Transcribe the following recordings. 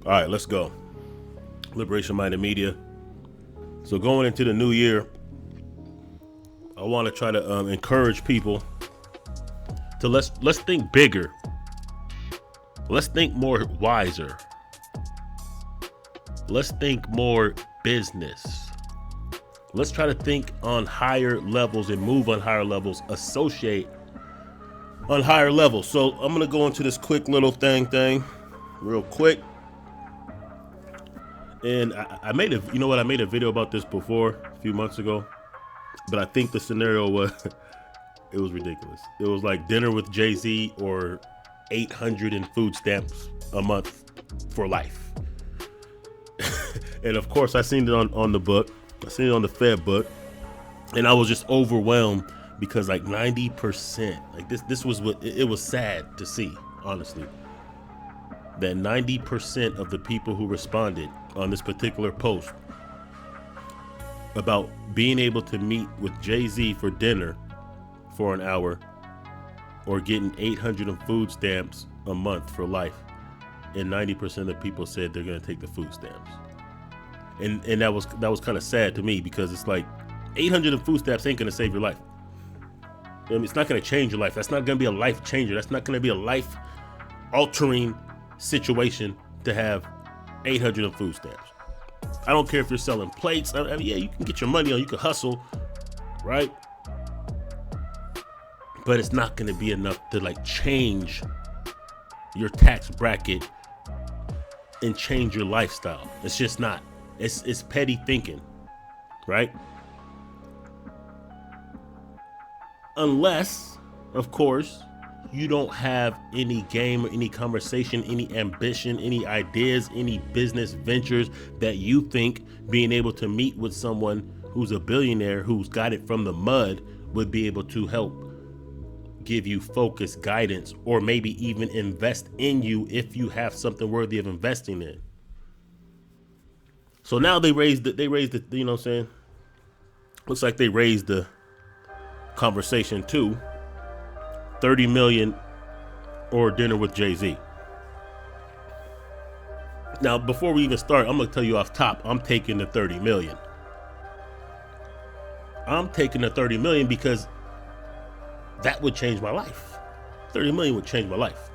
All right, let's go. Liberation Minded Media. So going into the new year, I want to try to encourage people to let's think bigger. Let's think more wiser. Let's think more business. Let's try to think on higher levels and move on higher levels, associate on higher levels. So I'm gonna go into this quick little thing real quick. And I made I made a video about this before a few months ago, but I think the scenario was it was ridiculous. It was like dinner with Jay-Z or 800 in food stamps a month for life. And of course, I seen it on the book. I seen it on the Fed book, and I was just overwhelmed because like 90%, like this was what it was sad to see, honestly, that 90% of the people who responded on this particular post about being able to meet with Jay-Z for dinner for an hour or getting 800 in food stamps a month for life, and 90% of people said they're going to take the food stamps. And that was kind of sad to me, because it's like 800 in food stamps ain't going to save your life. I mean, it's not going to change your life. That's not going to be a life changer. That's not going to be a life altering situation to have 800 in food stamps. I don't care if you're selling plates. I mean, yeah, you can get your money on, you can hustle, right? But it's not going to be enough to like change your tax bracket and change your lifestyle. It's just not. It's petty thinking, right? Unless, of course, you don't have any game or any conversation, any ambition, any ideas, any business ventures that you think being able to meet with someone who's a billionaire who's got it from the mud would be able to help give you focus, guidance, or maybe even invest in you if you have something worthy of investing in. So now they raised the, you know what I'm saying? Looks like they raised the conversation to 30 million or dinner with Jay-Z. Now, before we even start, I'm going to tell you off top, I'm taking the 30 million. I'm taking the 30 million because that would change my life. 30 million would change my life.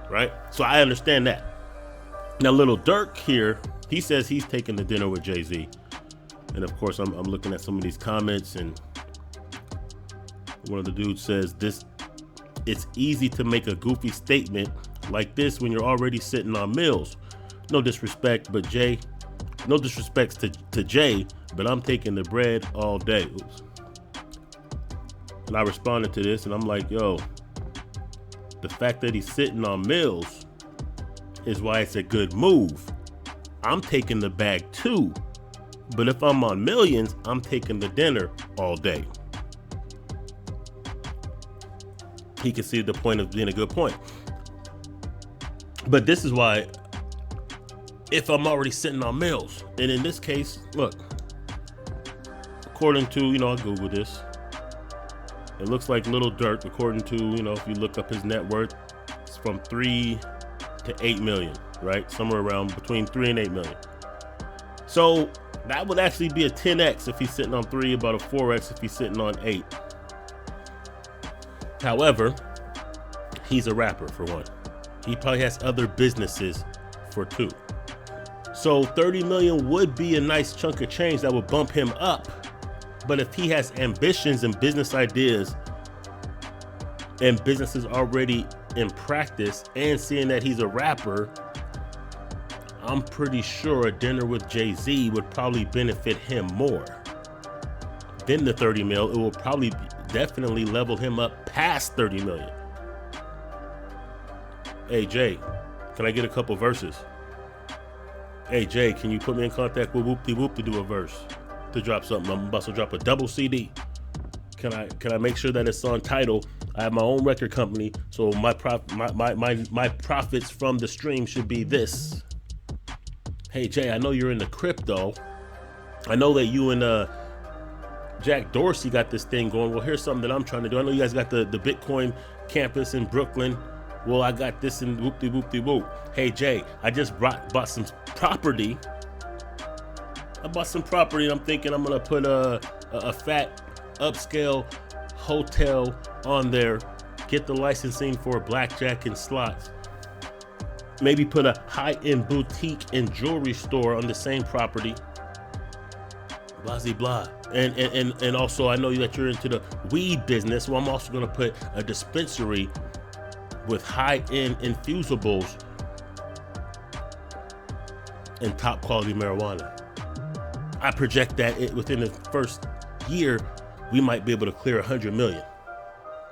Right? So I understand that. Now, Lil Durk here, he says he's taking the dinner with Jay-Z. And of course, I'm looking at some of these comments, and one of the dudes says it's easy to make a goofy statement like this when you're already sitting on mills. No disrespect, but no disrespect to Jay, but I'm taking the bread all day. Oops. And I responded to this, and I'm like, yo, the fact that he's sitting on mills is why it's a good move. I'm taking the bag too, but if I'm on millions, I'm taking the dinner all day. He can see the point of being a good point. But this is why, if I'm already sitting on mills, and in this case, look, according to, I Googled this, it looks like Lil Durk, according to, if you look up his net worth, it's from 3 to 8 million, right? Somewhere around between 3 and 8 million. So that would actually be a 10x if he's sitting on 3, about a 4x if he's sitting on 8. However, he's a rapper for one. He probably has other businesses for two. So 30 million would be a nice chunk of change that would bump him up. But if he has ambitions and business ideas and businesses already in practice, and seeing that he's a rapper, I'm pretty sure a dinner with Jay-Z would probably benefit him more than the 30 mil. It will probably definitely level him up past 30 million. Hey Jay, can I get a couple verses? Hey Jay, can you put me in contact with Whoop De Whoop to do a verse, to drop something? I'm about to drop a double CD. Can I make sure that it's on Tidal? I have my own record company, so my profits from the stream should be this. Hey Jay, I know you're into crypto. I know that you and Jack Dorsey got this thing going. Well, here's something that I'm trying to do. I know you guys got the Bitcoin campus in Brooklyn. Well, I got this and whoop-de-whoop-de-whoop. Hey, Jay, I just bought some property. I bought some property and I'm thinking I'm going to put a fat upscale hotel on there, get the licensing for blackjack and slots. Maybe put a high-end boutique and jewelry store on the same property. Blah, blah. And also I know that you're into the weed business. Well, I'm also going to put a dispensary with high-end infusables and top quality marijuana. I project that within the first year, we might be able to clear 100 million.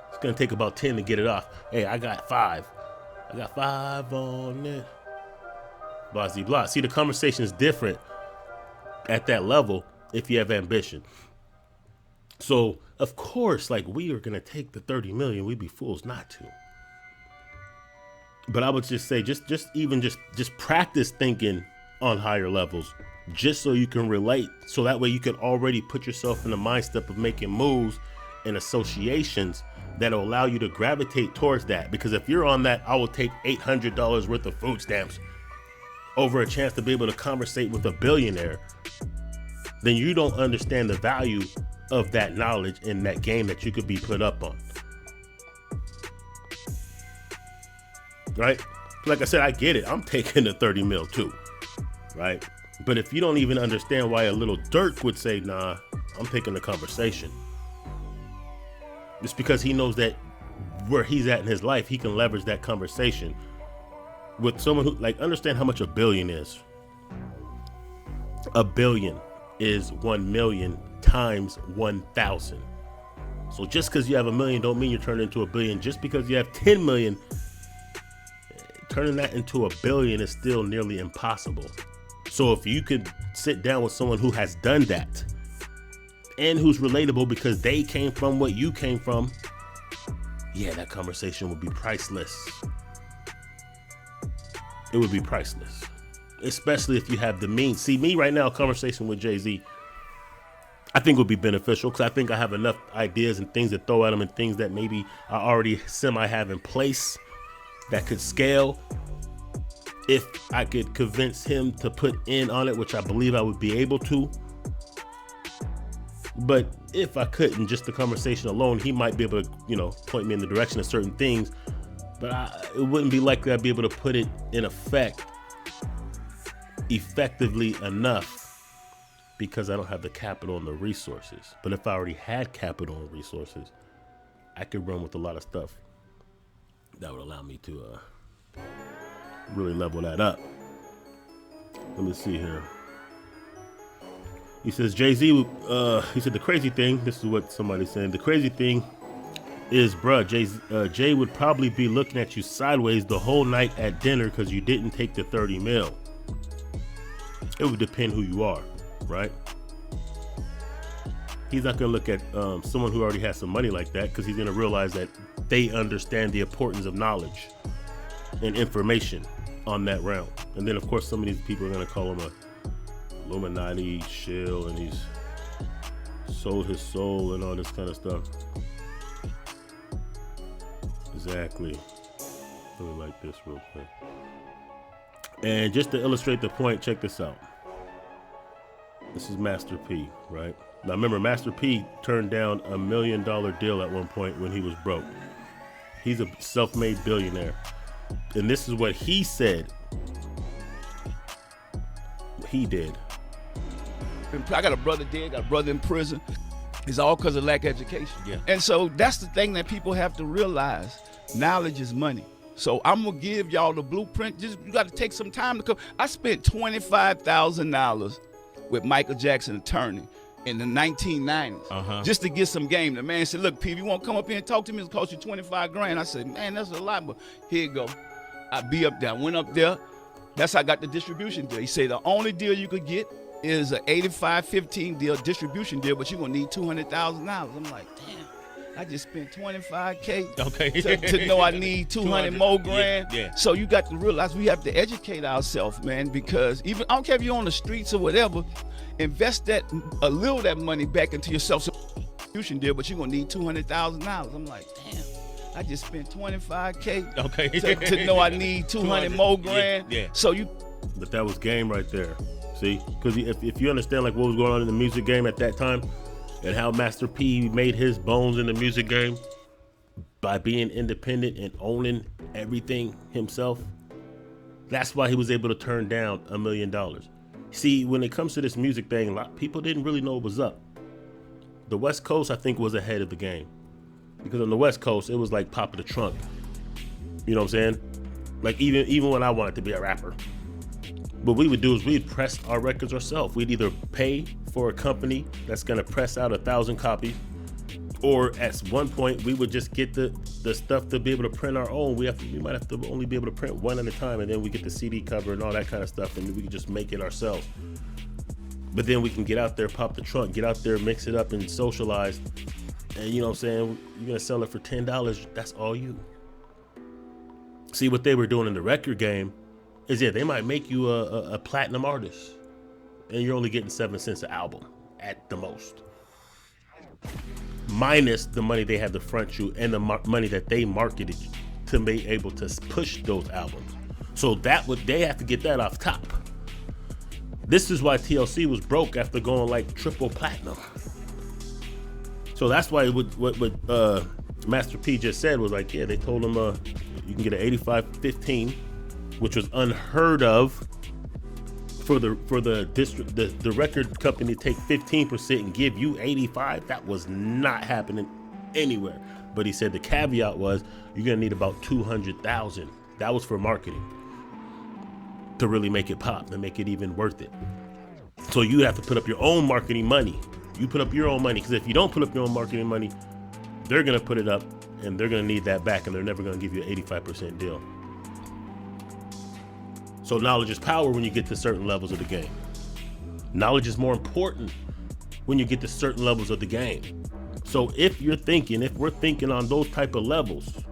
It's going to take about 10 to get it off. Hey, I got 5. I got 5 on it. Blah, blah. See, the conversation is different at that level if you have ambition. So, of course, like, we are going to take the 30 million. We'd be fools not to. But I would just say, just practice thinking on higher levels, just so you can relate. So that way you can already put yourself in the mindset of making moves and associations that'll allow you to gravitate towards that. Because if you're on that, I will take $800 worth of food stamps over a chance to be able to conversate with a billionaire, then you don't understand the value of that knowledge in that game that you could be put up on. Right? Like I said, I get it. I'm taking the 30 mil too. Right? But if you don't even understand why a Lil Durk would say, nah, I'm taking the conversation. It's because he knows that where he's at in his life, he can leverage that conversation with someone who, like, understand how much a billion is. A billion is 1 million times 1,000. So just because you have a million don't mean you're turning into a billion. Just because you have 10 million, turning that into a billion is still nearly impossible. So if you could sit down with someone who has done that and who's relatable because they came from what you came from, yeah, that conversation would be priceless. It would be priceless, especially if you have the means. See, me right now, a conversation with Jay-Z, I think would be beneficial because I think I have enough ideas and things to throw at him and things that maybe I already semi have in place that could scale. If I could convince him to put in on it, which I believe I would be able to. But if I couldn't, just the conversation alone, he might be able to, point me in the direction of certain things. But it wouldn't be likely I'd be able to put it in effect effectively enough because I don't have the capital and the resources. But if I already had capital and resources, I could run with a lot of stuff that would allow me to really level that up. Let me see here. He says Jay-Z, he said the crazy thing, this is what somebody's saying, the crazy thing is, bruh, Jay would probably be looking at you sideways the whole night at dinner because you didn't take the 30 mil. It would depend who you are, right? He's not going to look at someone who already has some money like that because he's going to realize that they understand the importance of knowledge and information on that realm. And then, of course, some of these people are going to call him a Illuminati shill and he's sold his soul and all this kind of stuff. Exactly. Let me like this real quick. And just to illustrate the point, check this out. This is Master P, right? Now remember, Master P turned down $1 million deal at one point when he was broke. He's a self-made billionaire. And this is what he said he did. I got a brother dead, got a brother in prison. It's all because of lack of education. Yeah. And so that's the thing that people have to realize. Knowledge is money. So I'm going to give y'all the blueprint. Just you got to take some time to come. I spent $25,000 with Michael Jackson attorney in the 1990s just to get some game. The man said, look, P, if you want to come up here and talk to me, it'll cost you 25 grand. I said, man, that's a lot, but here you go. I be up there. I went up there. That's how I got the distribution deal. He said the only deal you could get is an 85-15 deal, distribution deal, but you're going to need $200,000. I'm like, damn, I just spent $25K to know I need 200 more grand. Yeah. So you got to realize we have to educate ourselves, man, because even, I don't care if you're on the streets or whatever, invest that, a little of that money back into yourself. Distribution deal, but you're going to need $200,000. I'm like, damn, I just spent 25K Okay. to know I need 200 more grand. Yeah. So you. But that was game right there. See, because if you understand like what was going on in the music game at that time, and how Master P made his bones in the music game by being independent and owning everything himself, that's why he was able to turn down $1 million. See, when it comes to this music thing, a lot of people didn't really know what was up. The West Coast, I think, was ahead of the game. Because on the West Coast, it was like Pop of the Trunk. You know what I'm saying? Like even when I wanted to be a rapper, what we would do is we'd press our records ourselves. We'd either pay for a company that's gonna press out 1,000 copies, or at one point we would just get the stuff to be able to print our own. We might have to only be able to print one at a time, and then we get the CD cover and all that kind of stuff, and we can just make it ourselves. But then we can get out there, pop the trunk, get out there, mix it up, and socialize. And you know what I'm saying? You're gonna sell it for $10. That's all you. See, what they were doing in the record game is, they might make you a platinum artist, and you're only getting 7 cents an album at the most, minus the money they had to front you and the money that they marketed you to be able to push those albums. So they have to get that off top. This is why TLC was broke after going like triple platinum. So that's why what Master P just said was like, they told him you can get an 85-15, which was unheard of for the district, the record company to take 15% and give you 85. That was not happening anywhere. But he said the caveat was you're gonna need about 200,000. That was for marketing, to really make it pop and make it even worth it. So you have to put up your own marketing money. You put up your own money, because if you don't put up your own marketing money, they're gonna put it up and they're gonna need that back, and they're never gonna give you an 85% deal. So knowledge is power when you get to certain levels of the game. Knowledge is more important when you get to certain levels of the game. So if we're thinking on those type of levels,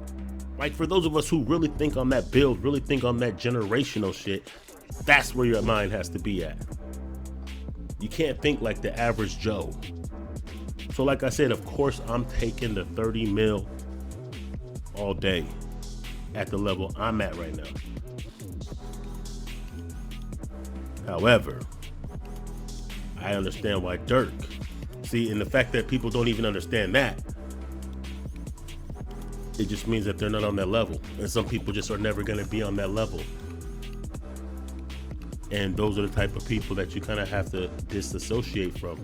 like for those of us who really think on that build, really think on that generational shit, that's where your mind has to be at. You can't think like the average Joe. So like I said, of course I'm taking the 30 mil all day at the level I'm at right now. However, I understand why Durk. See, and the fact that people don't even understand that, it just means that they're not on that level. And some people just are never going to be on that level. And those are the type of people that you kind of have to disassociate from.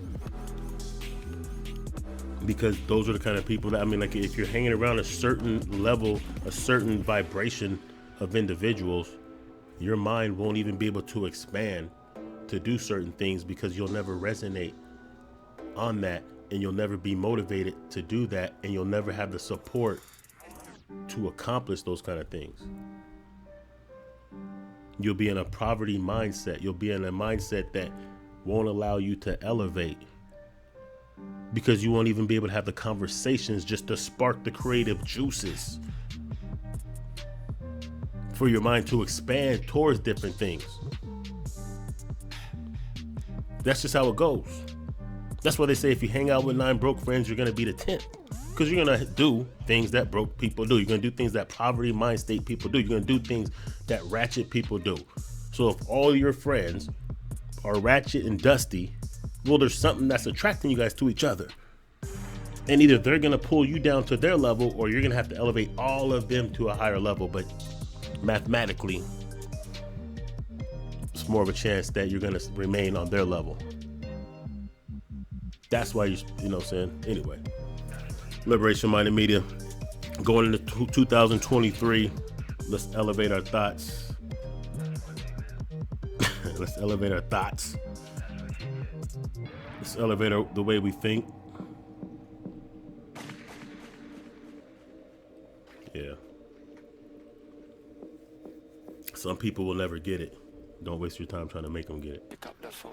Because those are the kind of people that, like if you're hanging around a certain level, a certain vibration of individuals, your mind won't even be able to expand to do certain things, because you'll never resonate on that, and you'll never be motivated to do that, and you'll never have the support to accomplish those kind of things. You'll be in a poverty mindset. You'll be in a mindset that won't allow you to elevate, because you won't even be able to have the conversations just to spark the creative juices for your mind to expand towards different things. That's just how it goes. That's why they say if you hang out with 9 broke friends, you're gonna be the 10th. Because you're gonna do things that broke people do. You're gonna do things that poverty mind state people do. You're gonna do things that ratchet people do. So if all your friends are ratchet and dusty, well, there's something that's attracting you guys to each other. And either they're gonna pull you down to their level, or you're gonna have to elevate all of them to a higher level. But mathematically, it's more of a chance that you're gonna remain on their level. That's why you know what I'm saying? Anyway, Liberation Minded Media, going into 2023, let's elevate our thoughts. Let's elevate our thoughts. Let's elevate the way we think. Yeah. Some people will never get it. Don't waste your time trying to make them get it. Pick up the phone.